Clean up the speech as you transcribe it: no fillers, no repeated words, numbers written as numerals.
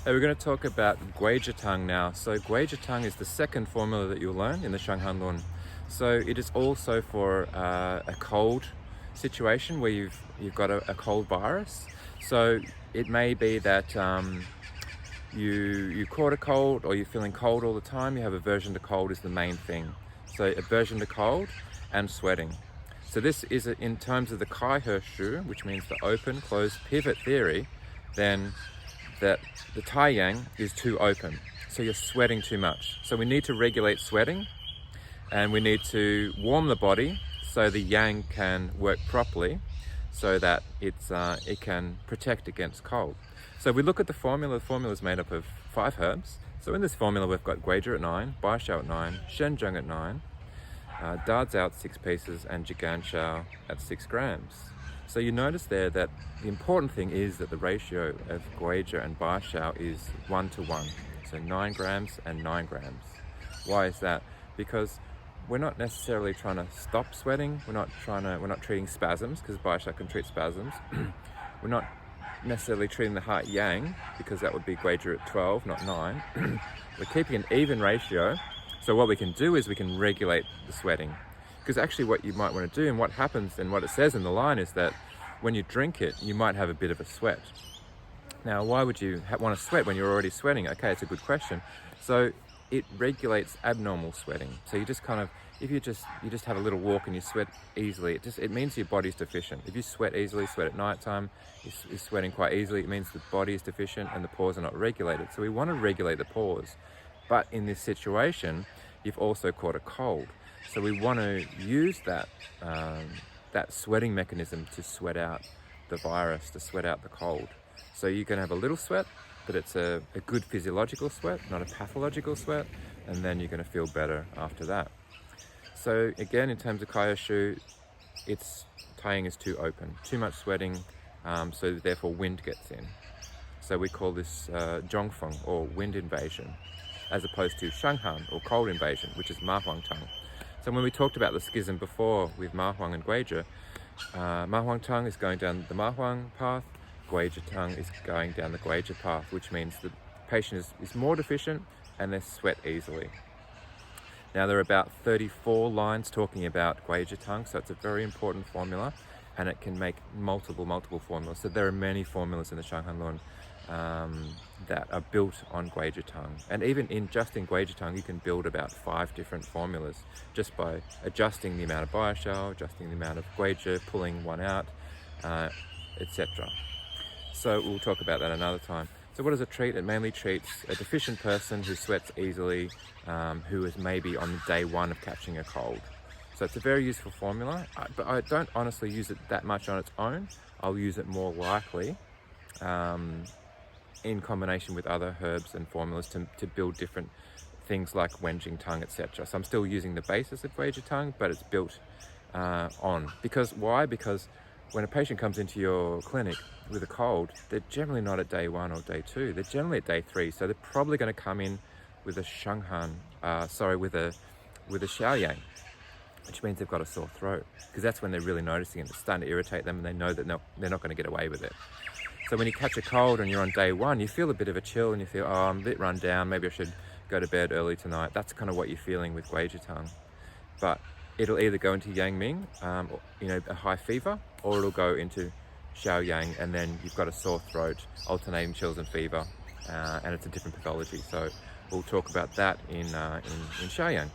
Hey, we're going to talk about Gui Zhi Tang now. So Gui Zhi Tang is the second formula that you'll learn in the Shanghan Lun. So it is also for a cold situation where you've got a cold virus. So it may be that you caught a cold, or you're feeling cold all the time. You have aversion to cold is the main thing. So aversion to cold and sweating. So this is in terms of the Kai He Shu, which means the open closed pivot theory. Then that the Tai Yang is too open, so you're sweating too much. So we need to regulate sweating, and we need to warm the body so the Yang can work properly, so that it can protect against cold. So we look at the formula. The formula is made up of 5 herbs. So in this formula we've got Gui Zhi at 9, Bai Shao at 9, Shen Zheng at 9, Da Zao at 6 pieces, and Jigan Shao at 6 grams. So you notice there that the important thing is that the ratio of Gui Zhi and Bai Shao is 1 to 1. So 9 grams and 9 grams. Why is that? Because we're not necessarily trying to stop sweating. We're not treating spasms, because Bai Shao can treat spasms. We're not necessarily treating the heart yang, because that would be Gui Zhi at 12, not 9. We're keeping an even ratio. So what we can do is we can regulate the sweating. Because actually what you might want to do, and what happens and what it says in the line, is that when you drink it, you might have a bit of a sweat. Now, why would you want to sweat when you're already sweating? Okay, it's a good question. So it regulates abnormal sweating. So you just kind of, if you just have a little walk and you sweat easily, it means your body's deficient. If you sweat easily, sweat at night time, you're sweating quite easily, it means the body is deficient and the pores are not regulated. So we want to regulate the pores. But in this situation, you've also caught a cold. So we want to use that sweating mechanism to sweat out the virus, to sweat out the cold. So you can have a little sweat, but it's a good physiological sweat, not a pathological sweat, and then you're going to feel better after that. So again, in terms of Kai Shu, its tying is too open, too much sweating, so therefore wind gets in. So we call this Zhongfeng, or wind invasion, as opposed to Shanghan, or cold invasion, which is Ma Huang Tang. So when we talked about the schism before with Ma Huang and Gui Zhi, Ma Huang Tang is going down the Ma Huang path, Gui Zhi Tang is going down the Gui Zhi path, which means the patient is more deficient and they sweat easily. Now there are about 34 lines talking about Gui Zhi Tang, so it's a very important formula, and it can make multiple formulas. So there are many formulas in the Shanghan Lun that are built on Gui Zhi Tang. And even in Gui Zhi Tang, you can build about 5 different formulas just by adjusting the amount of Bai Shao, adjusting the amount of Gui Zhi, pulling one out, etc. So we'll talk about that another time. So what does it treat? It mainly treats a deficient person who sweats easily, who is maybe on day 1 of catching a cold. So it's a very useful formula, but I don't honestly use it that much on its own. I'll use it more likely in combination with other herbs and formulas to build different things like Wenjing Tang, etc. So I'm still using the basis of Gui Zhi Tang, but it's built on. Why? Because when a patient comes into your clinic with a cold, they're generally not at day 1 or day 2. They're generally at day 3. So they're probably going to come in with a with a Xiaoyang, which means they've got a sore throat, because that's when they're really noticing it. It's starting to irritate them, and they know that they're not going to get away with it. So when you catch a cold and you're on day 1, you feel a bit of a chill and you feel, oh, I'm a bit run down, maybe I should go to bed early tonight. That's kind of what you're feeling with Gui Zhi Tang. But it'll either go into Yang Ming, a high fever, or it'll go into Xiao Yang, and then you've got a sore throat, alternating chills and fever, and it's a different pathology. So we'll talk about that in Xiao Yang.